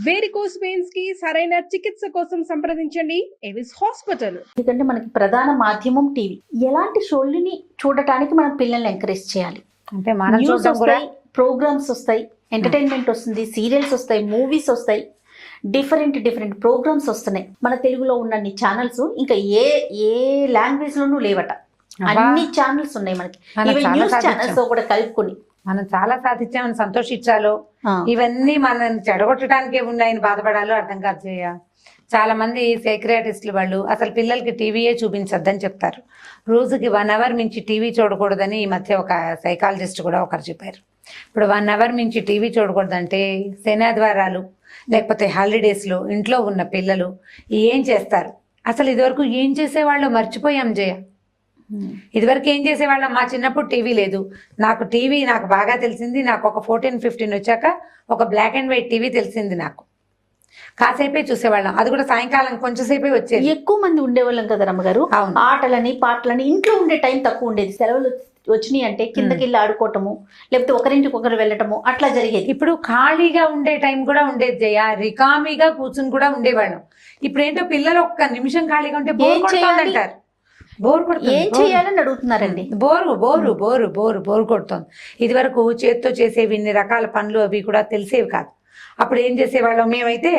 Varicose veins కి సరైన చికిత్స కోసం సంప్రదించండి ఎవిస్ హాస్పిటల్. ఎందుకంటే మనకి ప్రధాన మాధ్యమం టీవీ. ఎలాంటి షోల్ని చూడటానికి మనం పిల్లల్ని ఎంకరేజ్ చేయాలి అంటే మనం న్యూస్ వస్తాయి, ప్రోగ్రామ్స్ వస్తాయి, ఎంటర్టైన్మెంట్ వస్తుంది, సీరియల్స్ వస్తాయి, మూవీస్ వస్తాయి, డిఫరెంట్ ప్రోగ్రామ్స్ వస్తున్నాయి. మన తెలుగులో ఉన్న ఛానల్స్ ఇంకా ఏ ఏ లాంగ్వేజ్ లోనూ లేవట. అన్ని ఛానల్స్ ఉన్నాయి మనకి, న్యూస్ ఛానల్స్ తో కూడా కలుపుకొని మనం చాలా సాధించామని సంతోషించాలో, ఇవన్నీ మనం చెడగొట్టడానికే ఉన్నాయని బాధపడాలో అర్థం కాదు చేయ. చాలా మంది సైక్రియాటిస్టులు వాళ్ళు అసలు పిల్లలకి టీవీయే చూపించొద్దని చెప్తారు. రోజుకి 1 అవర్ మించి టీవీ చూడకూడదని ఈ మధ్య ఒక సైకాలజిస్ట్ కూడా ఒకరు చెప్పారు. ఇప్పుడు 1 అవర్ మించి టీవీ చూడకూడదంటే శనాద్వారాలు లేకపోతే హాలిడేస్లో ఇంట్లో ఉన్న పిల్లలు ఏం చేస్తారు? అసలు ఇదివరకు ఏం చేసేవాళ్ళు మర్చిపోయాం జయ. ఇదివరకు ఏం చేసేవాళ్ళం? మా చిన్నప్పుడు టీవీ లేదు. నాకు బాగా తెలిసింది, నాకు ఒక 14-15 వచ్చాక ఒక బ్లాక్ అండ్ వైట్ టీవీ తెలిసింది. నాకు కాసేపే చూసేవాళ్ళం, అది కూడా సాయంకాలం కొంచెంసేపే వచ్చేది. ఎక్కువ మంది ఉండేవాళ్ళం కదా రమ్మగారు. ఆటలని పాటలని ఇంట్లో ఉండే టైం తక్కువ ఉండేది. సెలవులు వచ్చినాయి అంటే కిందకి వెళ్ళి ఆడుకోవటము, లేకపోతే ఒకరింటికి ఒకరు వెళ్ళటము అట్లా జరిగేది. ఇప్పుడు ఖాళీగా ఉండే టైం కూడా ఉండేది జయ, రికామీగా కూర్చుని కూడా ఉండేవాళ్ళం. ఇప్పుడు ఏంటో పిల్లలు ఒక్క నిమిషం ఖాళీగా ఉంటే అంటారు. ఏం చేయాలని అడుగుతున్నారండి. బోరు కొడుతోంది. ఇది వరకు చేత్తో చేసేవి ఇన్ని రకాల పనులు అవి కూడా తెలిసేవి కాదు. అప్పుడు ఏం చేసేవాళ్ళం మేమైతే,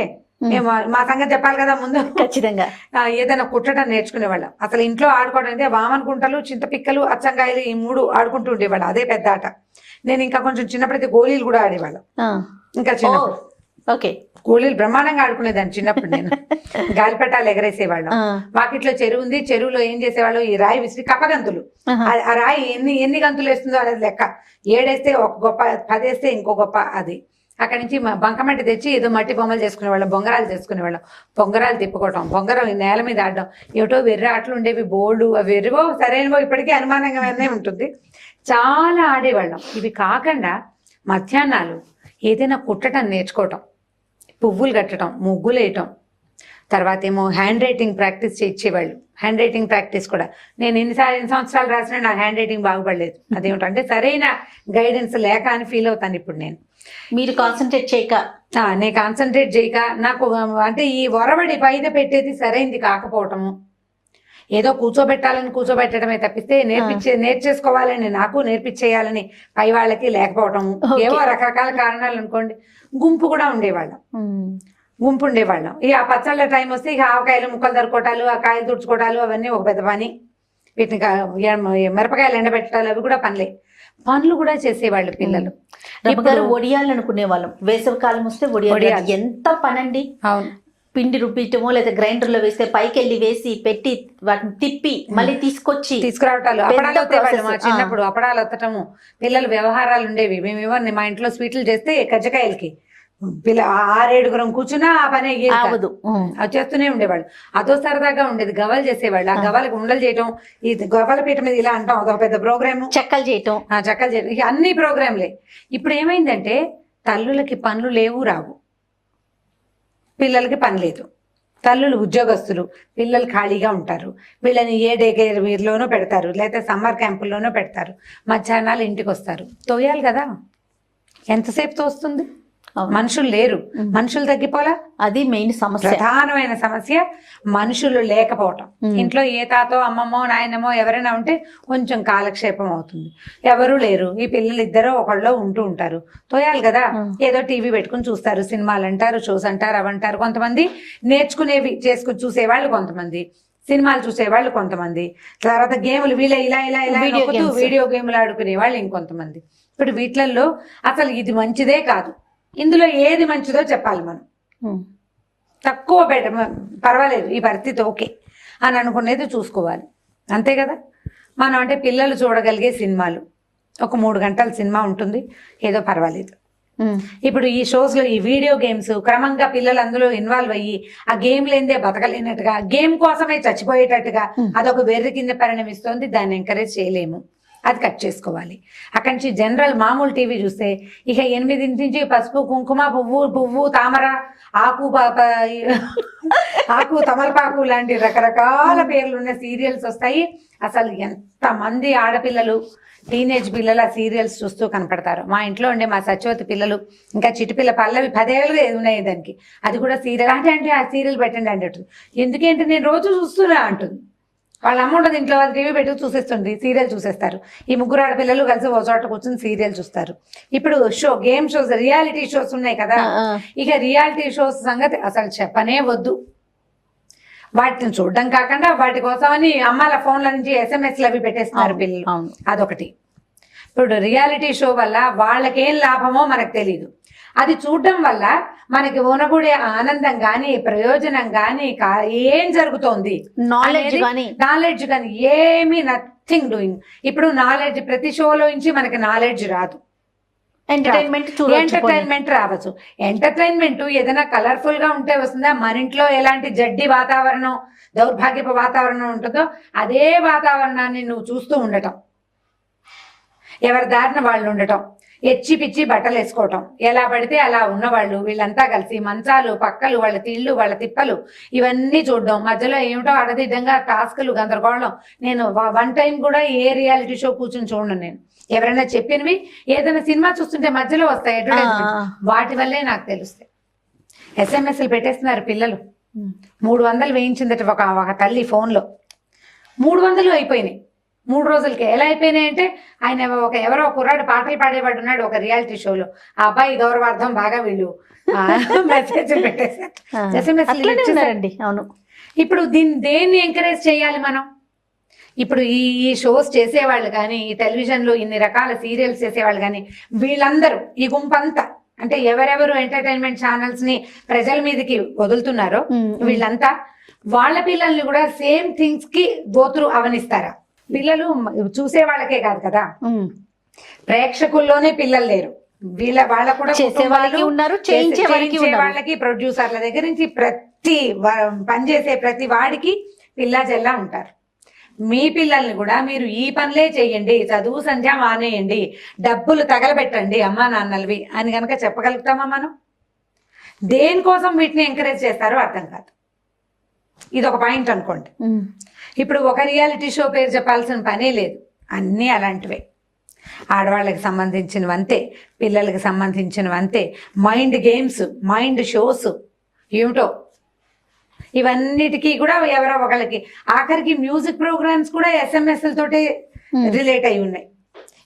మేము మా సంగతి చెప్పాలి కదా ముందు. ఖచ్చితంగా ఏదైనా కుట్టడం నేర్చుకునేవాళ్ళం. అసలు ఇంట్లో ఆడుకోవడం అంటే వామన్ కుంటలు, చింతపిక్కలు, అచ్చంకాయలు ఈ 3 ఆడుకుంటూ ఉండేవాళ్ళం. అదే పెద్ద ఆట. నేను ఇంకా కొంచెం చిన్నప్పుడైతే గోళీలు కూడా ఆడేవాళ్ళం. ఇంకా చిన్నప్పుడు ఓకే, గోళీలు బ్రహ్మాండంగా ఆడుకునేదాన్ని చిన్నప్పుడు. నేను గాలిపటాలు ఎగరేసేవాళ్ళం. వాకిట్లో చెరువు ఉంది, చెరువులో ఏం చేసేవాళ్ళు, ఈ రాయి విసిరి కప్పగంతులు. ఆ రాయి ఎన్ని గంతులు వేస్తుందో అనేది లెక్క. 7 వేస్తే ఒక గొప్ప, 10 వేస్తే ఇంకో గొప్ప. అది అక్కడి నుంచి బంకమట్టి తెచ్చి ఏదో మట్టి బొమ్మలు చేసుకునేవాళ్ళం, బొంగరాలు చేసుకునేవాళ్ళం. బొంగరాలు తిప్పుకోవటం, బొంగరం నేల మీద ఆడడం, ఏమిటో వెర్ర ఆటలు ఉండేవి బోల్డు. అవి వెర్రవో సరైనవో ఇప్పటికీ అనుమానంగానే ఉంటుంది. చాలా ఆడేవాళ్ళం. ఇవి కాకుండా మధ్యాహ్నాలు ఏదైనా కుట్టడం నేర్చుకోవటం, పువ్వులు కట్టడం, ముగ్గులు వేయటం, తర్వాత ఏమో హ్యాండ్ రైటింగ్ ప్రాక్టీస్ ఇచ్చేవాళ్ళు. హ్యాండ్ రైటింగ్ ప్రాక్టీస్ కూడా నేను ఎన్ని సంవత్సరాలు రాసినా నా హ్యాండ్ రైటింగ్ బాగుపడలేదు. అదేమిటంటే సరైన గైడెన్స్ లేక అని ఫీల్ అవుతాను ఇప్పుడు నేను. మీరు కాన్సన్ట్రేట్ చేయక, నేను కాన్సన్ట్రేట్ చేయక, నాకు అంటే ఈ ఒరబడి పైన పెట్టేది సరైంది కాకపోవటము, ఏదో కూర్చోబెట్టడమే తప్పిస్తే నేర్చేసుకోవాలని, నాకు నేర్పించేయాలని పై వాళ్ళకి లేకపోవటము, ఏవో రకరకాల కారణాలు అనుకోండి. గుంపు కూడా ఉండేవాళ్ళం. ఇక ఆ పచ్చళ్ళ టైం వస్తే ఇక ఆవకాయలు ముక్కలు తరుకోవటాలు, ఆ కాయలు తుడుచుకోవటాలు అవన్నీ ఒక పెద్ద పని. వీటిని మిరపకాయలు ఎండబెట్టాలి, అవి కూడా పనులు కూడా చేసేవాళ్ళు పిల్లలు. వడియాలు అనుకునే వాళ్ళం. వేసవి కాలం వస్తే వడియాలు ఎంత పనండి. అవును, పిండి రుబ్బిటమో లేదా గ్రైండర్ లో వేస్తే పైకి వెళ్ళి వేసి పెట్టి వాటిని తిప్పి మళ్ళీ తీసుకురావటాలు. అప్పడాలు వత్తేవాళ్ళు మా చిన్నప్పుడు. అప్పడాలు వత్తటము, పిల్లలు వ్యవహారాలు ఉండేవి. మేమేమో మా ఇంట్లో స్వీట్లు చేస్తే కజ్జకాయలకి 6-7 కూర్చున్నా ఆ పని అవ్వదు, చేస్తూనే ఉండేవాళ్ళు. అదో సరదాగా ఉండేది. గవ్వలు చేసేవాళ్ళు. ఆ గవ్వలకు ఉండలు చేయటం, ఈ గవ్వల పీట మీద ఇలా అంటాం, అదొక పెద్ద ప్రోగ్రామ్. చెక్కలు చేయటం, ఇక అన్ని ప్రోగ్రాంలే. ఇప్పుడు ఏమైందంటే తల్లులకి పనులు లేవు, రావు. పిల్లలకి పని లేదు. తల్లులు ఉద్యోగస్తులు, పిల్లలు ఖాళీగా ఉంటారు. వీళ్ళని ఏ డే కేర్లోనో పెడతారు, లేకపోతే సమ్మర్ క్యాంపుల్లోనో పెడతారు. మధ్యాహ్నాలు ఇంటికి వస్తారు. తోయాలి కదా, ఎంతసేపు తోస్తుంది? మనుషులు లేరు, మనుషులు తగ్గిపోలా. అది మెయిన్ సమస్య, ప్రధానమైన సమస్య. మనుషులు లేకపోవటం. ఇంట్లో ఏ తాతో అమ్మమ్మో నాయనమో ఎవరైనా ఉంటే కొంచెం కాలక్షేపం అవుతుంది. ఎవరు లేరు. ఈ పిల్లలు ఇద్దరు ఒకళ్ళు ఉంటూ ఉంటారు. తోయాలి కదా, ఏదో టీవీ పెట్టుకుని చూస్తారు, సినిమాలు అంటారు, షోస్ అంటారు, అవంటారు. కొంతమంది నేర్చుకునేవి చేసుకుని చూసేవాళ్ళు, కొంతమంది సినిమాలు చూసేవాళ్ళు, కొంతమంది తర్వాత గేములు వీళ్ళ ఇలా వీడియో గేములు ఆడుకునే వాళ్ళు ఇంకొంతమంది. ఇప్పుడు వీటిల్లో అసలు ఇది మంచిదే కాదు. ఇందులో ఏది మంచిదో చెప్పాలి మనం. తక్కువ పర్వాలేదు, ఈ పరిస్థితి ఓకే అని అనుకునేది చూసుకోవాలి, అంతే కదా. మనం అంటే పిల్లలు చూడగలిగే సినిమాలు, ఒక 3 గంటల సినిమా ఉంటుంది, ఏదో పర్వాలేదు. ఇప్పుడు ఈ షోస్ లో ఈ వీడియో గేమ్స్ క్రమంగా పిల్లలు అందులో ఇన్వాల్వ్ అయ్యి ఆ గేమ్ లేదే బతకలేనట్టుగా, గేమ్ కోసమే చచ్చిపోయేటట్టుగా అదొక వెర్రి కింద పరిణమిస్తోంది. దాన్ని ఎంకరేజ్ చేయలేము. అది కట్ చేసుకోవాలి. అక్కడి నుంచి జనరల్ మామూలు టీవీ చూస్తే ఇక 8 నుంచి పసుపు కుంకుమ పువ్వు తామర ఆకు తమలపాకు లాంటి రకరకాల పేర్లు ఉన్న సీరియల్స్ వస్తాయి. అసలు ఎంతమంది ఆడపిల్లలు టీనేజ్ పిల్లలు ఆ సీరియల్స్ చూస్తూ కనపడతారు. మా ఇంట్లో ఉండే మా సత్యవతి పిల్లలు ఇంకా చిటిపిల్ల పల్లవి 10 ఏళ్ళుగా ఉన్నాయి దానికి. అది కూడా సీరియల్ అంటే ఆ సీరియల్ పెట్టండి అంటే ఎందుకంటే నేను రోజు చూస్తున్నా అంటుంది. వాళ్ళ అమ్మ ఉండదు ఇంట్లో, వాళ్ళు టీవీ పెట్టుకు చూసేస్తుంది, సీరియల్ చూసేస్తారు. ఈ 3 ఆడపిల్లలు కలిసి ఒక చోట కూర్చొని సీరియల్ చూస్తారు. ఇప్పుడు గేమ్ షోస్ రియాలిటీ షోస్ ఉన్నాయి కదా, ఇక రియాలిటీ షోస్ సంగతి అసలు చెప్పనే వద్దు. వాటిని చూడడం కాకుండా వాటి కోసమని అమ్మాల ఫోన్ల నుంచి SMS అవి పెట్టేస్తున్నారు పిల్లలు. అదొకటి. ఇప్పుడు రియాలిటీ షో వల్ల వాళ్ళకేం లాభమో మనకు తెలియదు. అది చూడడం వల్ల మనకి ఉనగూడే ఆనందం గాని ప్రయోజనం గాని ఏం జరుగుతోంది నాలెడ్జ్ కానీ ఏమీ నథింగ్ డూయింగ్. ఇప్పుడు నాలెడ్జ్ ప్రతి షోలో నుంచి మనకి నాలెడ్జ్ రాదు, ఎంటర్టైన్మెంట్ రావచ్చు. ఎంటర్టైన్మెంట్ ఏదైనా కలర్ఫుల్ గా ఉంటే వస్తుందా? మన ఇంట్లో ఎలాంటి జడ్డి వాతావరణం దౌర్భాగ్యపు వాతావరణం ఉంటుందో అదే వాతావరణాన్ని నువ్వు చూస్తూ ఉండటం, ఎవరి దారిన వాళ్ళు ఉండటం, ఎచ్చి పిచ్చి బట్టలు వేసుకోవటం, ఎలా పడితే అలా ఉన్నవాళ్ళు వీళ్ళంతా కలిసి మంచాలు పక్కలు వాళ్ళ తిళ్ళు వాళ్ళ తిప్పలు ఇవన్నీ చూడడం, మధ్యలో ఏమిటో అడదిడ్డంగా టాస్కులు గందరగోళం. నేను 1 టైం కూడా ఏ రియాలిటీ షో కూర్చొని చూడను. నేను ఎవరైనా చెప్పినవి ఏదైనా సినిమా చూస్తుంటే మధ్యలో వస్తాయి అడ్వర్టైజ్మెంట్, వాటి వల్లే నాకు తెలుస్తాయి. SMS పెట్టేస్తున్నారు పిల్లలు. 300 వేయించిందట ఒక తల్లి ఫోన్లో. 300 అయిపోయినాయి 3 రోజులకే. ఎలా అయిపోయినాయి అంటే ఆయన ఎవరో కుర్రాడు పాటలు పాడేవాడు ఉన్నాడు ఒక రియాలిటీ షోలో. ఆ అబ్బాయి గౌరవార్థం బాగా వీళ్ళు మెసేజ్ పెట్టేశారు. అవును. ఇప్పుడు దేన్ని ఎంకరేజ్ చేయాలి మనం? ఇప్పుడు ఈ షోస్ చేసేవాళ్ళు కానీ, ఈ టెలివిజన్లో ఇన్ని రకాల సీరియల్స్ చేసేవాళ్ళు కానీ, వీళ్ళందరూ ఈ గుంపంతా అంటే ఎవరెవరు ఎంటర్టైన్మెంట్ ఛానల్స్ ని ప్రజల మీదకి వదులుతున్నారో వీళ్ళంతా వాళ్ళ పిల్లల్ని కూడా సేమ్ థింగ్స్ కి గోత్రు అవనిస్తారా? పిల్లలు చూసే వాళ్ళకే కాదు కదా, ప్రేక్షకుల్లోనే పిల్లలు లేరు. వాళ్ళ కూడా చేసే వాళ్ళకి ప్రొడ్యూసర్ల దగ్గర నుంచి ప్రతి పనిచేసే ప్రతి వాడికి పిల్ల జల్లా ఉంటారు. మీ పిల్లల్ని కూడా మీరు ఈ పనులే చెయ్యండి, చదువు సంధ్య మానేయండి, డబ్బులు తగలబెట్టండి అమ్మా నాన్నలవి అని కనుక చెప్పగలుగుతామా మనం? దేనికోసం వీటిని ఎంకరేజ్ చేస్తారో అర్థం కాదు. ఇది ఒక పాయింట్ అనుకోండి. ఇప్పుడు ఒక రియాలిటీ షో పేరు చెప్పాల్సిన పనే లేదు, అన్నీ అలాంటివే. ఆడవాళ్ళకి సంబంధించినవంతే, పిల్లలకి సంబంధించినవంతే, మైండ్ గేమ్స్ మైండ్ షోస్ ఏమిటో ఇవన్నిటికీ కూడా ఎవరో ఒకళ్ళకి. ఆఖరికి మ్యూజిక్ ప్రోగ్రామ్స్ కూడా SMS తోటి రిలేట్ అయి ఉన్నాయి.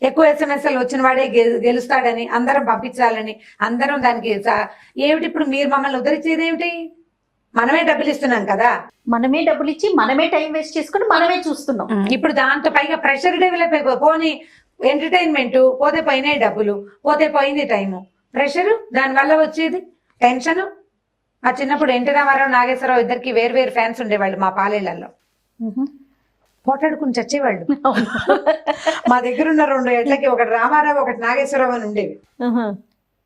ఎక్కువ SMS వచ్చిన వాడే గెలుస్తాడని అందరం పంపించాలని అందరం దానికి ఏమిటి? ఇప్పుడు మీరు మమ్మల్ని ఉద్ధరించేది ఏమిటి? మనమే డబ్బులు ఇస్తున్నాం కదా, మనమే డబ్బులు ఇచ్చి మనమే టైం వేస్ట్ చేసుకుని మనమే చూస్తున్నాం. ఇప్పుడు దాంతో పైగా ప్రెషర్ డెవలప్ అయిపోయి పోనీ ఎంటర్టైన్మెంట్ పోతే పోయినాయి డబ్బులు, పోతే పోయింది టైము, ప్రెషరు, దానివల్ల వచ్చేది టెన్షన్. మా చిన్నప్పుడు ఎన్టీ రామారావు నాగేశ్వరరావు ఇద్దరికి వేరు ఫ్యాన్స్ ఉండేవాళ్ళు మా పాలేళ్లలో. పోటాడుకుని చచ్చేవాళ్ళు. మా దగ్గర ఉన్న 2 ఎడ్లకి ఒకటి రామారావు ఒకటి నాగేశ్వరరావు అని ఉండేవి.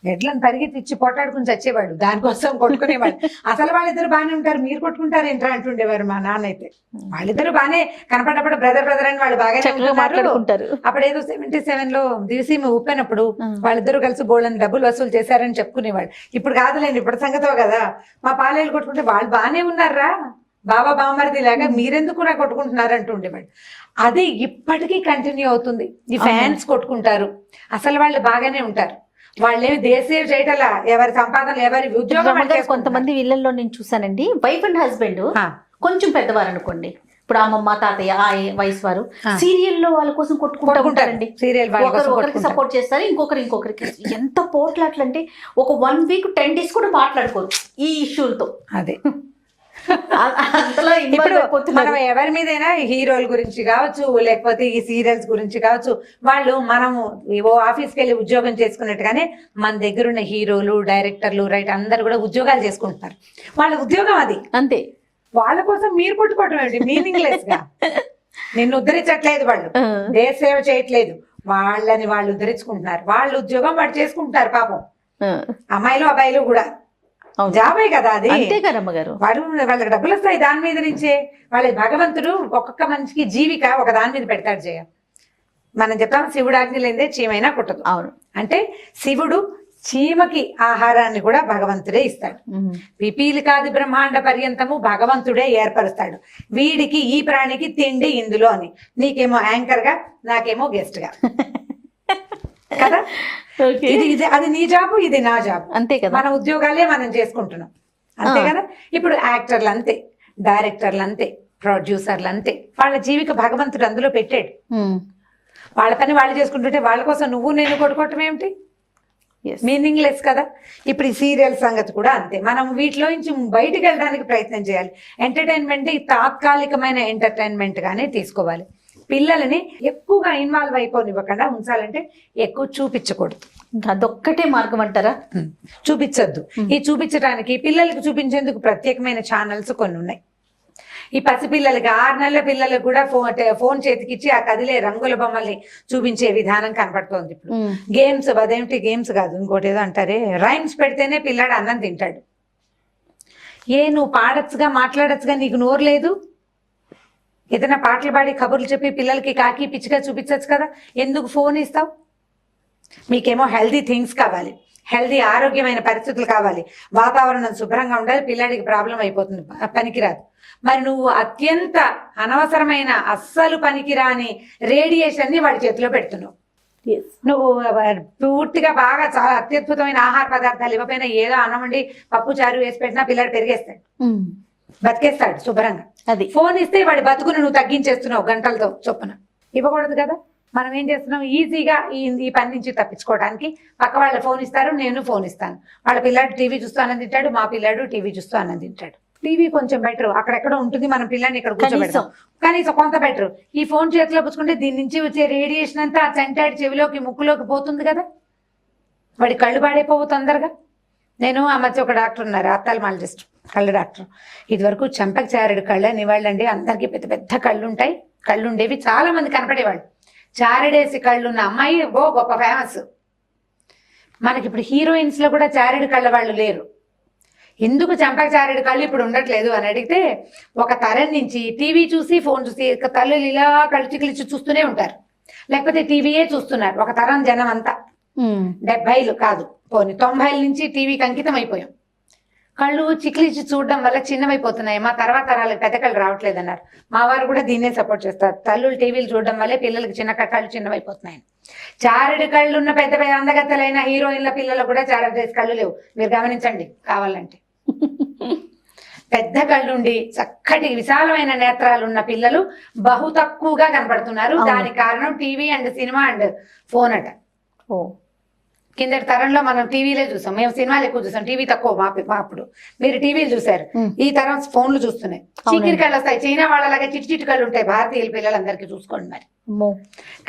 ఎడ్లను పరిగెత్తి ఇచ్చి పోటాడుకుని చచ్చేవాడు, దానికోసం కొట్టుకునేవాడు. అసలు వాళ్ళిద్దరు బాగానే ఉంటారు, మీరు కొట్టుకుంటారు ఏంట్రా అంటుండేవారు మా నాన్న అయితే. వాళ్ళిద్దరు బాగానే కనపడప్పుడు బ్రదర్ అని వాళ్ళు బాగానే మాట్లాడుకుంటారు. అప్పుడు ఏదో 77లో దివిసీమ ఊపినప్పుడు వాళ్ళిద్దరు కలిసి బోళ్ళని డబ్బులు వసూలు చేశారని చెప్పుకునేవాడు. ఇప్పుడు కాదులేండి, ఇప్పుడు సంగతో కదా. మా పాలేళ్ళు కొట్టుకుంటే వాళ్ళు బాగానే ఉన్నారా, బాబా బామ్మరిది లాగా మీరెందుకు కూడా కొట్టుకుంటున్నారు అంటూ ఉండేవాడు. అది ఇప్పటికీ కంటిన్యూ అవుతుంది. ఈ ఫ్యాన్స్ కొట్టుకుంటారు, అసలు వాళ్ళు బాగానే ఉంటారు. వాళ్ళేమి దేశీయ చేయటలా, ఎవరి సంపాదనలు ఎవరి ఉద్యోగం. కొంతమంది ఇళ్లలో నేను చూసానండి, వైఫ్ అండ్ హస్బెండ్ కొంచెం పెద్దవారు అనుకోండి, ఇప్పుడు అమ్మమ్మ తాతయ్య ఆ వయసు వారు సీరియల్లో వాళ్ళ కోసం కొట్టుకుంటారండి. సీరియల్ ఒకరికి సపోర్ట్ చేస్తారు, ఇంకొకరికి. ఎంత పోట్లాట్లు అంటే ఒక 1 వీక్ 10 days కూడా మాట్లాడుకోరు ఈ ఇష్యూలతో. అదే ఇప్పుడు మనం ఎవరి మీదైనా హీరోల గురించి కావచ్చు, లేకపోతే ఈ సీరియల్స్ గురించి కావచ్చు, వాళ్ళు మనము ఓ ఆఫీస్కి వెళ్ళి ఉద్యోగం చేసుకున్నట్టుగానే మన దగ్గర ఉన్న హీరోలు డైరెక్టర్లు అందరు కూడా ఉద్యోగాలు చేసుకుంటున్నారు. వాళ్ళ ఉద్యోగం అది అంతే. వాళ్ళ కోసం మీరు కొట్టుకోవడం ఏంటి మీనింగ్ లెస్ గా? నిన్ను ఉద్ధరించట్లేదు, వాళ్ళు దేశ సేవ చేయట్లేదు, వాళ్ళని వాళ్ళు ఉద్ధరించుకుంటున్నారు. వాళ్ళ ఉద్యోగం వాళ్ళు చేసుకుంటున్నారు పాపం. అమ్మాయిలు అబ్బాయిలు కూడా జాబే కదా అది. అంతే కదమ్మ గారు. వాళ్ళకి డబ్బులు వస్తాయి దాని మీద నుంచే. వాళ్ళ భగవంతుడు ఒక్కొక్క మనిషికి జీవిక ఒక దాని మీద పెడతాడు. మనం చెప్తాం శివుడు ఆజ్ఞ లేదే చీమైనా కుట్టదు. అవును. అంటే శివుడు చీమకి ఆహారాన్ని కూడా భగవంతుడే ఇస్తాడు. పిపీలి కాదు బ్రహ్మాండ పర్యంతము భగవంతుడే ఏర్పరుస్తాడు. వీడికి ఈ ప్రాణికి తిండి ఇందులో అని. నీకేమో యాంకర్ గా, నాకేమో గెస్ట్ గా కదా. ఇది ఇది అది నీ జాబు, ఇది నా జాబు, అంతే కదా. మన ఉద్యోగాలే మనం చేసుకుంటున్నాం, అంతే కదా. ఇప్పుడు యాక్టర్లు అంతే, డైరెక్టర్లు అంతే, ప్రొడ్యూసర్లు అంతే. వాళ్ళ జీవిక భగవంతుడు అందులో పెట్టాడు. వాళ్ళ పని వాళ్ళు చేసుకుంటుంటే వాళ్ళ కోసం నువ్వు నేను కొట్టుకోవటం ఏమిటి? మీనింగ్లెస్ కదా. ఇప్పుడు ఈ సీరియల్ సంగతి కూడా అంతే. మనం వీటిలో నుంచి బయటికి వెళ్ళడానికి ప్రయత్నం చేయాలి. ఎంటర్టైన్మెంట్ తాత్కాలికమైన ఎంటర్టైన్మెంట్ గానే తీసుకోవాలి. పిల్లలని ఎక్కువగా ఇన్వాల్వ్ అయిపోనివ్వకుండా ఉంచాలంటే ఎక్కువ చూపించకూడదు. అదొక్కటే మార్గం అంటారా? చూపించొద్దు. ఈ చూపించడానికి పిల్లలకి చూపించేందుకు ప్రత్యేకమైన ఛానల్స్ కొన్ని ఉన్నాయి. ఈ పసిపిల్లలకి 6 నెలల పిల్లలకు కూడా ఫోన్ చేతికిచ్చి ఆ కదిలే రంగుల బొమ్మల్ని చూపించే విధానం కనపడుతోంది ఇప్పుడు. గేమ్స్, అదేమిటి గేమ్స్ కాదు, ఇంకోటి ఏదో అంటారే, రైమ్స్ పెడితేనే పిల్లాడు అన్నం తింటాడు. నువ్వు పాడచ్చుగా, మాట్లాడచ్చుగా, నీకు నోరు లేదు? ఏదైనా పాటలు పాడి కబుర్లు చెప్పి పిల్లలకి కాకి పిచ్చిగా చూపించచ్చు కదా. ఎందుకు ఫోన్ ఇస్తావు? మీకేమో హెల్దీ థింగ్స్ కావాలి, హెల్దీ ఆరోగ్యమైన పరిస్థితులు కావాలి, వాతావరణం శుభ్రంగా ఉండాలి. పిల్లాడికి ప్రాబ్లం అయిపోతుంది, పనికిరాదు. మరి నువ్వు అత్యంత అనవసరమైన అస్సలు పనికిరాని రేడియేషన్ ని వాడి చేతిలో పెడుతున్నావు. నువ్వు పూర్తిగా బాగా చాలా అత్యద్భుతమైన ఆహార పదార్థాలు ఇవ్వకపోయినా ఏదో అన్నం వండి పప్పు చారు వేసి పెట్టినా పిల్లాడు పెరిగేస్తాడు, బతికేస్తాడు శుభ్రంగా. అది ఫోన్ ఇస్తే వాడి బతుకును నువ్వు తగ్గించేస్తున్నావు గంటలతో చొప్పున. ఇవ్వకూడదు కదా. మనం ఏం చేస్తున్నాం, ఈజీగా ఈ పని నుంచి తప్పించుకోవడానికి పక్క వాళ్ళ ఫోన్ ఇస్తారు, నేను ఫోన్ ఇస్తాను. వాళ్ళ పిల్లాడు టీవీ చూస్తూ అన్నం తింటాడు, మా పిల్లాడు టీవీ చూస్తూ అన్నం తింటాడు. టీవీ కొంచెం బెటర్, అక్కడెక్కడ ఉంటుంది, మనం పిల్లని ఇక్కడ కూర్చోబెడతాం, కనీసం కొంత బెటర్. ఈ ఫోన్ చేతిలో పుచ్చుకుంటే దీని నుంచి వచ్చే రేడియేషన్ అంతా ఆ చెంటాడి చెవిలోకి ముక్కులోకి పోతుంది కదా, వాడి కళ్ళు పాడైపోవు తొందరగా. నేను ఆ మధ్య ఒక డాక్టర్ ఉన్నారు, ఆప్థాల్మాలజిస్ట్, కళ్ళు డాక్టర్. ఇది వరకు చెంపకి చారెడు కళ్ళు అనేవాళ్ళండి. అందరికీ పెద్ద పెద్ద కళ్ళు ఉంటాయి, కళ్ళు ఉండేవి, చాలా మంది కనపడేవాళ్ళు. చారెడేసి కళ్ళున్న అమ్మాయి గొప్ప ఫేమస్. మనకి ఇప్పుడు హీరోయిన్స్ లో కూడా చారెడు కళ్ళ వాళ్ళు లేరు. ఎందుకు చెంపకి చారెడు కళ్ళు ఇప్పుడు ఉండట్లేదు అని అడిగితే, ఒక తరం నుంచి టీవీ చూసి ఫోన్ చూసి తల్లులు ఇలా కళ్ళు చికిలిచి చూస్తూనే ఉంటారు, లేకపోతే టీవీయే చూస్తున్నారు. ఒక తరం జనం అంతా 70లు కాదు పోనీ 90ల నుంచి టీవీకి అంకితం అయిపోయాం. కళ్ళు చికిలిచి చూడడం వల్ల చిన్నవైపోతున్నాయి. మా తర్వాత తరాలకు పెద్ద కళ్ళు రావట్లేదు అన్నారు. మా వారు కూడా దీన్నే సపోర్ట్ చేస్తారు. తల్లులు టీవీలు చూడడం వల్లే పిల్లలకి కళ్ళు చిన్నవైపోతున్నాయి. చారెడు కళ్ళు ఉన్న పెద్ద పెద్ద అందగత్తలైన హీరోయిన్ల పిల్లలు కూడా చారెడు కళ్ళు లేవు, మీరు గమనించండి కావాలంటే. పెద్ద కళ్ళుండి చక్కటి విశాలమైన నేత్రాలు ఉన్న పిల్లలు బహు తక్కువగా కనపడుతున్నారు. దానికి కారణం TV and cinema and phone అట. కిందటి తరంలో మనం టీవీలే చూసాం, మేము సినిమాలు ఎక్కువ చూసాం, టీవీ తక్కువ. మా అప్పుడు మీరు టీవీలు చూసారు, ఈ తరం ఫోన్లు చూస్తున్నాయి. చీకిరి కళ్ళు వస్తాయి, చైనా వాళ్ళలాగా చిట్టి కళ్ళు ఉంటాయి భారతీయుల పిల్లలందరికీ, చూసుకోండి మరి.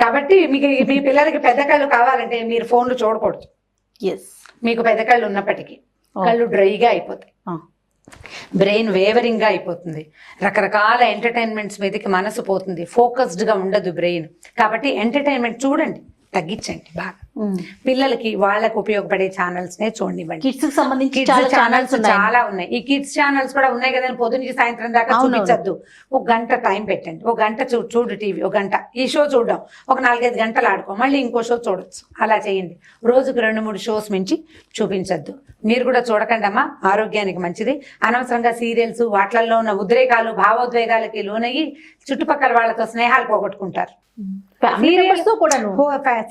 కాబట్టి మీకు మీ పిల్లలకి పెద్ద కళ్ళు కావాలంటే మీరు ఫోన్లు చూడకూడదు. మీకు పెద్ద కళ్ళు ఉన్నప్పటికీ కళ్ళు డ్రైగా అయిపోతాయి, బ్రెయిన్ వేవరింగ్ గా అయిపోతుంది, రకరకాల ఎంటర్టైన్మెంట్స్ మీదకి మనసు పోతుంది, ఫోకస్డ్ గా ఉండదు బ్రెయిన్. కాబట్టి ఎంటర్టైన్మెంట్ చూడండి, తగ్గించండి బాగా. పిల్లలకి వాళ్ళకి ఉపయోగపడే ఛానల్స్ నే చూడండి. కిడ్స్ కి సంబంధించి ఛానల్స్ చాలా ఉన్నాయి. ఈ కిడ్స్ ఛానల్స్ కూడా ఉన్నాయి కదా, పొద్దు నుంచి సాయంత్రం దాకా చూపించద్దు. ఒక గంట టైం పెట్టండి, ఒక గంట చూడు టీవీ, ఒక గంట ఈ షో చూడడం, ఒక 4-5 గంటలు ఆడుకో, మళ్ళీ ఇంకో షో చూడొచ్చు. అలా చేయండి. రోజుకు 2-3 షోస్ మించి చూపించద్దు. మీరు కూడా చూడకండి అమ్మా, ఆరోగ్యానికి మంచిది. అనవసరంగా సీరియల్స్ వాటిల్లో ఉన్న ఉద్రేకాలు భావోద్వేగాలకి లోనయ్యి చుట్టుపక్కల వాళ్ళతో స్నేహాలు పోగొట్టుకుంటారు.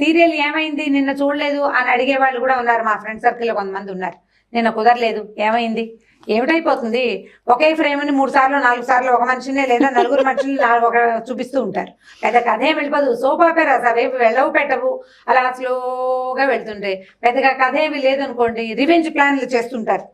సీరియల్ ఏమైంది నిన్న చూడలేదు అని అడిగే వాళ్ళు కూడా ఉన్నారు. మా ఫ్రెండ్ సర్కిల్ లో కొంతమంది ఉన్నారు, నిన్న కుదరలేదు, ఏమైంది, ఏమిటైపోతుంది? ఒకే ఫ్రేమ్ ని 3 సార్లు 4 సార్లు ఒక మనిషినే లేదా 4 మనుషుల్ని ఒక చూపిస్తూ ఉంటారు. పెద్ద కథ ఏం వెళ్ళిపోదు, సోప్ ఆపేరాస్ అవేవి వెళ్ళవు పెట్టవు, అలా స్లోగా వెళ్తుంటాయి. పెద్దగా కథ ఏమి లేదనుకోండి, రివెంజ్ ప్లాన్లు చేస్తుంటారు.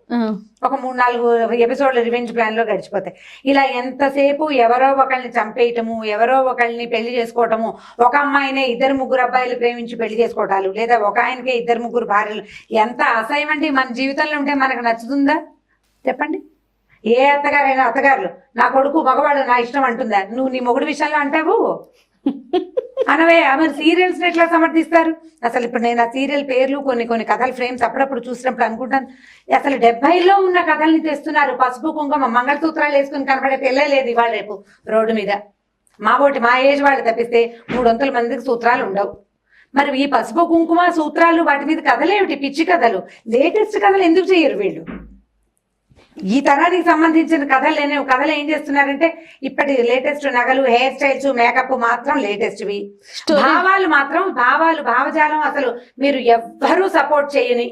ఒక 3-4 ఎపిసోడ్లు రివెంజ్ ప్లాన్ లో గడిచిపోతాయి. ఇలా ఎంతసేపు ఎవరో ఒకళ్ళని చంపేయటము, ఎవరో ఒకళ్ళని పెళ్లి చేసుకోవటము, ఒక అమ్మాయినే 2-3 అబ్బాయిలు ప్రేమించి పెళ్లి చేసుకోవటాలు, లేదా ఒక ఆయనకే 2-3 భార్యలు. ఎంత అసహ్యం అండి. మన జీవితంలో ఉంటే మనకు నచ్చుతుందా చెప్పండి? ఏ అత్తగారైనా అత్తగారులు నా కొడుకు మగవాడు నా ఇష్టం అంటుందా? నువ్వు నీ మొగుడు విషయంలో అంటావు అనవే. మరి సీరియల్స్ ఎట్లా సమర్థిస్తారు? అసలు ఇప్పుడు నేను ఆ సీరియల్ పేర్లు కొన్ని కథల ఫ్రేమ్స్ అప్పుడప్పుడు చూసినప్పుడు అనుకుంటాను, అసలు 70లో ఉన్న కథల్ని తెస్తున్నారు. పసుపు కుంకుమ మంగళసూత్రాలు వేసుకుని కనపడే పిల్లలేదు ఇవాళ రేపు రోడ్డు మీద. మా ఏజ్ వాళ్ళు తప్పిస్తే 300 మందికి సూత్రాలు ఉండవు. మరి ఈ పసుపు కుంకుమ సూత్రాలు వాటి మీద కథలేమిటి, పిచ్చి కథలు, లేటెస్ట్ కథలు ఎందుకు చేయరు వీళ్ళు? ఈ తరానికి సంబంధించిన కథలు ఏం చేస్తున్నారంటే ఇప్పటి లేటెస్ట్ నగలు, హెయిర్ స్టైల్స్, మేకప్ మాత్రం లేటెస్ట్వి. భావజాలం అసలు మీరు ఎవ్వరూ సపోర్ట్ చేయని,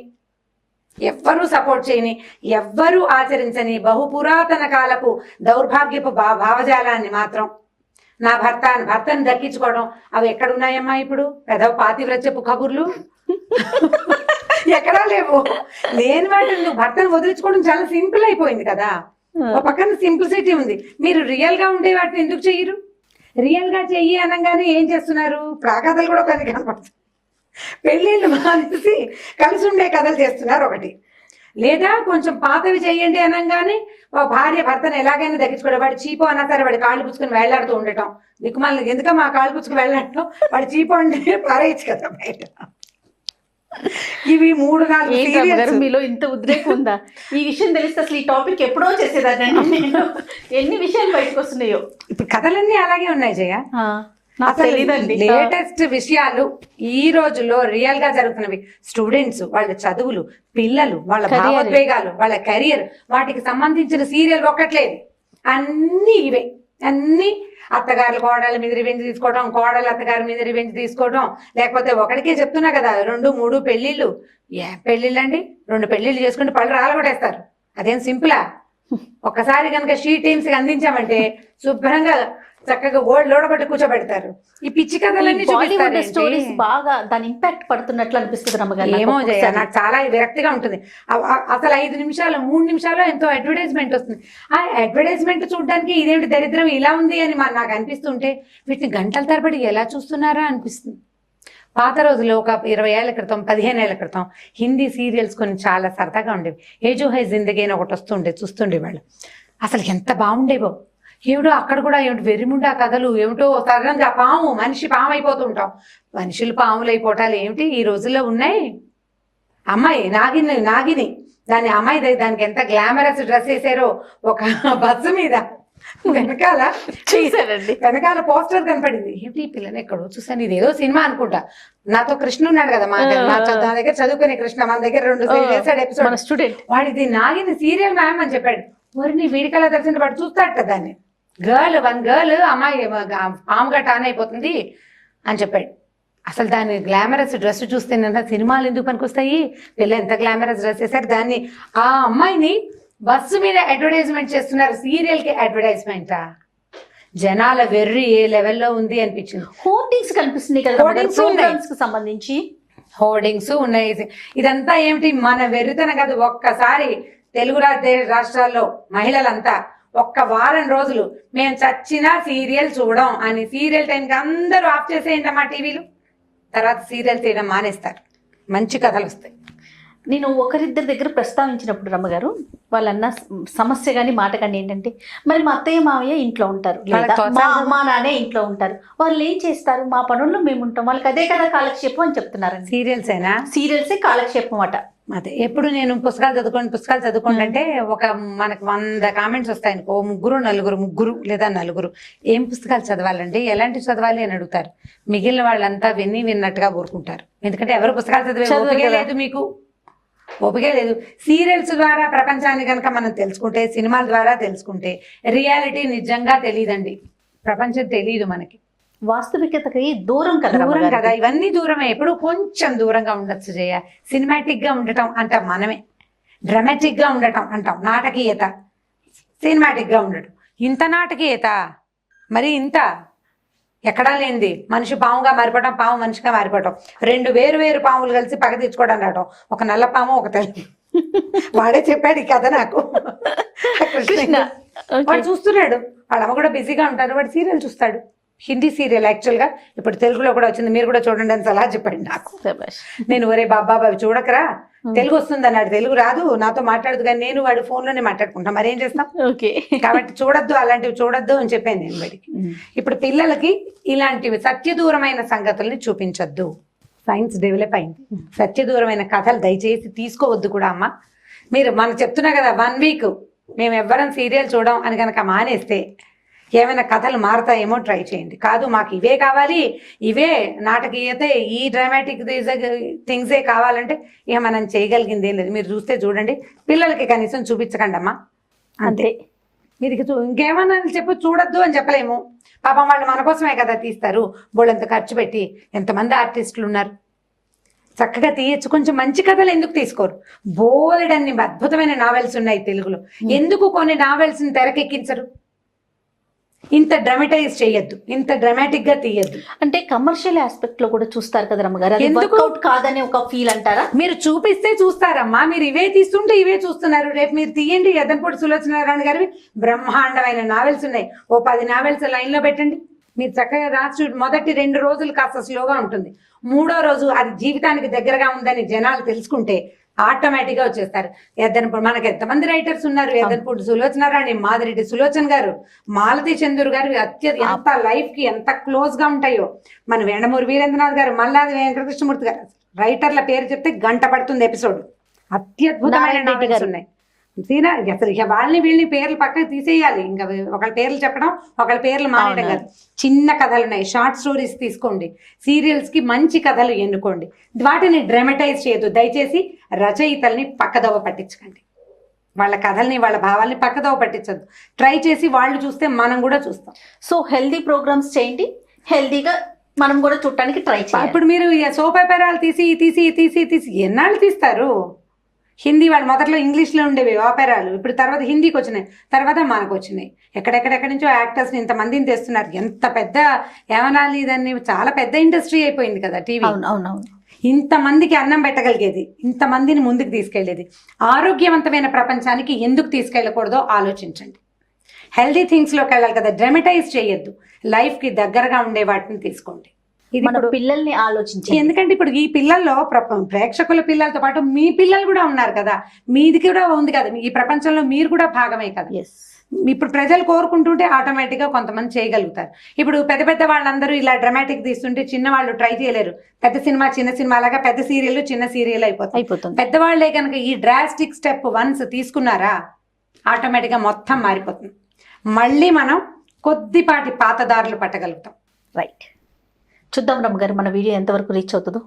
ఎవ్వరూ ఆచరించని బహుపురాతన కాలపు దౌర్భాగ్యపు భావజాలాన్ని మాత్రం నా భర్తను దక్కించుకోవడం, అవి ఎక్కడున్నాయమ్మా ఇప్పుడు? పెదవ పాతివ్రత్యపు కబుర్లు ఎక్కడా లేవు. లేని వాటిని నువ్వు భర్తను వదిలించుకోవడం చాలా సింపుల్ అయిపోయింది కదా. ఒక పక్కన సింప్లిసిటీ ఉంది. మీరు రియల్ గా ఉండే వాటిని ఎందుకు చెయ్యరు? రియల్ గా చెయ్యి అనగానే ఏం చేస్తున్నారు? ప్రాకథలు కూడా కొన్ని కనపడుతుంది. పెళ్ళిళ్ళు మానేసి కలిసి ఉండే కథలు చేస్తున్నారు ఒకటి. లేదా కొంచెం పాతవి చేయండి అనగానే భార్య భర్తను ఎలాగైనా దక్కించుకోవడం. వాడు చీపో అన్నా సరే వాడి కాళ్ళు పుచ్చుకొని వేళ్లాడుతూ ఉండటం. దిక్కుమాలి ఎందుకమ్మా మా కాళ్ళు పుచ్చుకు వెళ్ళటం, వాడు చీపో అంటే పారేయచ్చు కదా బయట. ఇవి 3-4 మీలో ఇంత ఉద్రేకం ఉందా? ఈ విషయం తెలిస్తే అసలు ఈ టాపిక్ ఎప్పుడో చేసేదాన్ని. ఎన్ని విషయాలు బయటకు వస్తున్నాయో. ఇప్పుడు కథలన్నీ అలాగే ఉన్నాయి జయ. లేటెస్ట్ విషయాలు ఈ రోజుల్లో రియల్ గా జరుగుతున్నవి. స్టూడెంట్స్ వాళ్ళ చదువులు, పిల్లలు వాళ్ళ భావోద్వేగాలు, వాళ్ళ కెరియర్, వాటికి సంబంధించిన సీరియల్ ఒక్కట్లేదు. అన్ని ఇవే. అన్ని అత్తగారు కోడల మీద రివెంజ్ తీసుకోవడం, కోడలు అత్తగారి మీద రివెంజ్ తీసుకోవడం. లేకపోతే ఒకటికే చెప్తున్నా కదా, 2-3 పెళ్లిళ్ళు. పెళ్లిళ్ళు అండి, 2 పెళ్లిళ్ళు చేసుకుంటే పళ్ళు రాలగొట్టేస్తారు. అదేం సింపులా? ఒక్కసారి కనుక షీ టీమ్స్ అందించామంటే శుభ్రంగా చక్కగా లోడబట్టి కూర్చోబెడతారు. ఈ పిచ్చి కథలన్నీ స్టోరీస్ బాగా దాని ఇంపాక్ట్ పడుతున్నట్లు అనిపిస్తుంది రమ్మగారు. ఏమో జయ, నాకు చాలా విరక్తిగా ఉంటుంది. అసలు 5 నిమిషాలు 3 నిమిషాలు ఎంతో అడ్వర్టైజ్మెంట్ వస్తుంది. ఆ అడ్వర్టైజ్మెంట్ చూడడానికి ఇదేమిటి దరిద్రం ఇలా ఉంది అని నాకు అనిపిస్తుంటే వీటిని గంటల తరబడి ఎలా చూస్తున్నారా అనిపిస్తుంది. పాత రోజుల్లో ఒక 20 ఏళ్ల క్రితం 15 ఏళ్ల క్రితం హిందీ సీరియల్స్ కొన్ని చాలా సరదాగా ఉండేవి. ఏజో హై జిందగీ అని ఒకటి వస్తుండే, చూస్తుండే వాళ్ళు. అసలు ఎంత బాగుండేవో. ఏమిటో అక్కడ కూడా ఏమిటి వెర్రిముండా కథలు, ఏమిటో సడన్గా మనిషి పాము అయిపోతుంటాం. మనుషులు పాములు అయిపోవటాలు ఏమిటి ఈ రోజుల్లో ఉన్నాయి? అమ్మాయి నాగిని దాని అమ్మాయి దానికి ఎంత గ్లామరస్ డ్రెస్ వేసారో ఒక బస్సు మీద వెనకాల పోస్టర్ కనపడింది. ఏమిటి ఈ పిల్లని ఎక్కడో చూసాను, ఇదేదో సినిమా అనుకుంటా. నాతో కృష్ణ ఉన్నాడు కదా, మా దగ్గర చదువుకునే కృష్ణ, మన దగ్గర 2 వేసాడు ఎపిసోడ్ స్టూడెంట్. వాడిది నాగిని సీరియల్ మ్యామ్ అని చెప్పాడు. మరి నీ వీడికలా తెలిసిన వాడు చూస్తాడు కదా దాన్ని. వన్ గర్ల్ అమ్మాయి పాముగా టాన్ అయిపోతుంది అని చెప్పాడు. అసలు దాని గ్లామరస్ డ్రెస్ చూస్తే సినిమాలు ఎందుకు పనికొస్తాయి? పిల్లలు ఎంత గ్లామరస్ డ్రెస్ వేసారు. దాన్ని ఆ అమ్మాయిని బస్సు మీద అడ్వర్టైజ్మెంట్ చేస్తున్నారు. సీరియల్ కి అడ్వర్టైజ్మెంటా? జనాల వెర్రి ఏ లెవెల్లో ఉంది అనిపించింది. హోర్డింగ్స్ కనిపిస్తున్నాయి కదా ప్రోగ్రామ్స్ కి సంబంధించి. హోర్డింగ్స్ ఉన్నాయి. ఇదంతా ఏమిటి? మన వెర్రితనం కాదు. ఒక్కసారి తెలుగు రాష్ట్రాల్లో మహిళలంతా ఒక్క వారం రోజులు మేము చచ్చినా సీరియల్ చూడం అని సీరియల్ టైంకి అందరూ ఆఫ్ చేసేయండి అమ్మా టీవీలు. తర్వాత సీరియల్ తీయడం మానేస్తారు. మంచి కథలు వస్తాయి. నేను ఒకరిద్దరి దగ్గర ప్రస్తావించినప్పుడు రమ్మగారు వాళ్ళన్న సమస్య కానీ మాట కానీ ఏంటంటే, మరి మా అత్తయ్య మావయ్య ఇంట్లో ఉంటారు, మా అమ్మ నాన్నే ఇంట్లో ఉంటారు, వాళ్ళు ఏం చేస్తారు? మా పనుల్లో మేము ఉంటాం, వాళ్ళకి అదే కదా కాలక్షేపం అని చెప్తున్నారు. సీరియల్సే కాలక్షేపం అట. అదే ఎప్పుడు నేను పుస్తకాలు చదువుకోండి అంటే మనకు 100 కామెంట్స్ వస్తాయి. ముగ్గురు లేదా నలుగురు ఏం పుస్తకాలు చదవాలండి, ఎలాంటి చదవాలి అని అడుగుతారు. మిగిలిన వాళ్ళంతా విన్నట్టుగా ఊరుకుంటారు. ఎందుకంటే ఎవరు పుస్తకాలు చదివే ఓపిక లేదు, మీకు ఓపిక లేదు. సీరియల్స్ ద్వారా ప్రపంచాన్ని కనుక మనం తెలుసుకుంటే, సినిమాల ద్వారా తెలుసుకుంటే రియాలిటీ నిజంగా తెలియదండి. ప్రపంచం తెలియదు మనకి. వాస్తవికతకి దూరం కదా. ఇవన్నీ దూరమే. ఎప్పుడు కొంచెం దూరంగా ఉండొచ్చు జయ. సినిమాటిక్ గా ఉండటం అంటాం మనమే, డ్రామాటిక్ గా ఉండటం అంటాం నాటకీయత. సినిమాటిక్ గా ఉండటం ఇంత నాటకీయత, మరి ఇంత ఎక్కడా లేనిది. మనిషి పాముగా మారిపోవటం, పాము మనిషిగా మారిపోవటం, 2 వేరు పాములు కలిసి పగ తెచ్చుకోవడం రావటం. ఒక నల్ల పాము, ఒక తెల్ల. వాడే చెప్పాడు ఈ కథ నాకు. కృష్ణ వాడు చూస్తున్నాడు, వాళ్ళ అమ్మ కూడా బిజీగా ఉంటారు, వాడు సీరియల్ చూస్తాడు. హిందీ సీరియల్ యాక్చువల్ గా ఇప్పుడు తెలుగులో కూడా వచ్చింది, మీరు కూడా చూడండి అని సలహా చెప్పండి నాకు. నేను ఒరే బాబా చూడకరా, తెలుగు వస్తుంది అన్నాడు. తెలుగు రాదు, నాతో మాట్లాడదు, కానీ నేను వాడు ఫోన్ లోనే మాట్లాడుకుంటాం, మరేం చేస్తాం. కాబట్టి చూడొద్దు, అలాంటివి చూడొద్దు అని చెప్పాను నేను వాడికి. ఇప్పుడు పిల్లలకి ఇలాంటివి సత్యదూరమైన సంగతుల్ని చూపించొద్దు. సైన్స్ డెవలప్ అయింది. సత్యదూరమైన కథలు దయచేసి తీసుకోవద్దు కూడా అమ్మ. మీరు మనం చెప్తున్నా కదా 1 వీక్ మేము ఎవ్వరం సీరియల్ చూడం అని కనుక మానేస్తే ఏమైనా కథలు మారతాయేమో ట్రై చేయండి. కాదు మాకు ఇవే కావాలి, ఇవే నాటకీయతే, ఈ డ్రామాటిక్ థింగ్సే కావాలంటే ఇక మనం చేయగలిగింది ఏం లేదు. మీరు చూస్తే చూడండి, పిల్లలకి కనీసం చూపించకండి అమ్మా, అంతే. మీరు ఇంకేమన్నా చెప్పు, చూడొద్దు అని చెప్పలేము. పాపం వాళ్ళు మన కోసమే కదా తీస్తారు, బోళ్ళంత ఖర్చు పెట్టి. ఎంతమంది ఆర్టిస్టులు ఉన్నారు, చక్కగా తీయచ్చు. కొంచెం మంచి కథలు ఎందుకు తీసుకోరు? బోలెడన్ని అద్భుతమైన నావెల్స్ ఉన్నాయి తెలుగులో. ఎందుకు కొన్ని నావెల్స్ ని తెరకెక్కించరు? ఇంత డ్రామటైజ్ చేయొద్దు, ఇంత డ్రామాటిక్ గా తీయద్దు. అంటే కమర్షియల్ ఆస్పెక్ట్ లో కూడా చూస్తారు కదా రమ్మగారు, ఎందుకు వర్కౌట్ కాదనే ఒక ఫీల్ అంటారా? మీరు చూపిస్తే చూస్తారమ్మా, మీరు ఇవే తీస్తుంటే ఇవే చూస్తున్నారు. రేపు మీరు తీయండి, యద్దనపూడి సులోచనారాయణ గారివి బ్రహ్మాండమైన నావెల్స్ ఉన్నాయి, ఓ 10 నావెల్స్ లైన్ లో పెట్టండి. మీరు చక్కగా రాసి మొదటి 2 రోజులు కాస్త స్లోగా ఉంటుంది, 3వ రోజు అది జీవితానికి దగ్గరగా ఉందని జనాలు తెలుసుకుంటే ఆటోమేటిక్ గా వచ్చేస్తారు. యద్దనపూడి మనకి ఎంతమంది రైటర్స్ ఉన్నారు, యద్దనపూడి సులోచనారాయణ, మాదిరెడ్డి సులోచన గారు, మాలతి చందూర్ గారు ఎంత లైఫ్ కి ఎంత క్లోజ్ గా ఉంటాయో. మన వేండమూరి వీరేంద్రనాథ్ గారు, మల్లాది వెంకటకృష్ణమూర్తి గారు, రైటర్ల పేరు చెప్తే గంట పడుతుంది ఎపిసోడ్. అత్యద్భుతమైన నావెల్స్ ఉన్నాయి. అసలు ఇక వాళ్ళని వీళ్ళని పేర్లు పక్కన తీసేయాలి. ఇంకా ఒకళ్ళ పేర్లు చెప్పడం, ఒకళ్ళ పేర్లు మానేయడం కాదు. చిన్న కథలు ఉన్నాయి, షార్ట్ స్టోరీస్ తీసుకోండి, సీరియల్స్ కి మంచి కథలు ఎన్నుకోండి, వాటిని డ్రామటైజ్ చేయొద్దు. దయచేసి రచయితల్ని పక్కదోవ పట్టించకండి, వాళ్ళ కథల్ని వాళ్ళ భావాల్ని పక్కదోవ పట్టించద్దు. ట్రై చేసి వాళ్ళు చూస్తే మనం కూడా చూస్తాం. సో హెల్దీ ప్రోగ్రామ్స్ చేయండి, హెల్దీగా మనం కూడా చూడటానికి ట్రై చేయాలి. ఇప్పుడు మీరు సోప్ ఆపరాలు తీసి తీసి తీసి తీసి ఎన్నాళ్ళు తీస్తారు? హిందీ వాళ్ళు మొదట్లో ఇంగ్లీష్లో ఉండేవి ఆపరాలు, ఇప్పుడు తర్వాత హిందీకి వచ్చినాయి, తర్వాత మనకు వచ్చినాయి. ఎక్కడెక్కడెక్కడి నుంచో యాక్టర్స్ని ఇంతమందిని తెస్తున్నారు. ఎంత పెద్ద ఏమనాలి, దాన్ని చాలా పెద్ద ఇండస్ట్రీ అయిపోయింది కదా టీవీ. అవునవును. ఇంతమందికి అన్నం పెట్టగలిగేది, ఇంతమందిని ముందుకు తీసుకెళ్లేది, ఆరోగ్యవంతమైన ప్రపంచానికి ఎందుకు తీసుకెళ్ళకూడదో ఆలోచించండి. హెల్దీ థింగ్స్లోకి వెళ్ళాలి కదా, డ్రామటైజ్ చేయొద్దు. లైఫ్కి దగ్గరగా ఉండే వాటిని తీసుకోండి. ఇది మన పిల్లల్ని ఆలోచించి, ఎందుకంటే ఇప్పుడు ఈ పిల్లల్లో ప్రేక్షకుల పిల్లలతో పాటు మీ పిల్లలు కూడా ఉన్నారు కదా, మీది కూడా ఉంది కదా, ఈ ప్రపంచంలో మీరు కూడా భాగమే కదా. ఇప్పుడు ప్రజలు కోరుకుంటుంటే ఆటోమేటిక్ గా కొంతమంది చేయగలుగుతారు. ఇప్పుడు పెద్ద పెద్ద వాళ్ళందరూ ఇలా డ్రామాటిక్ తీస్తుంటే చిన్న వాళ్ళు ట్రై చేయలేరు. పెద్ద సినిమా చిన్న సినిమా లాగా, పెద్ద సీరియల్ చిన్న సీరియల్ అయిపోతుంది. పెద్దవాళ్లే కనుక ఈ డ్రాస్టిక్ స్టెప్ వన్స్ తీసుకున్నారా, ఆటోమేటిక్ గా మొత్తం మారిపోతుంది. మళ్ళీ మనం కొద్దిపాటి పాతదారులు పట్టగలుగుతాం. రైట్, చూద్దాం రమ్మగారు మన వీడియో ఎంతవరకు రీచ్ అవుతుందో.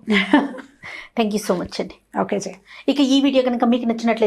థ్యాంక్ యూ సో మచ్ అండి. ఓకే, ఇక ఈ వీడియో కనుక మీకు నచ్చినట్లయితే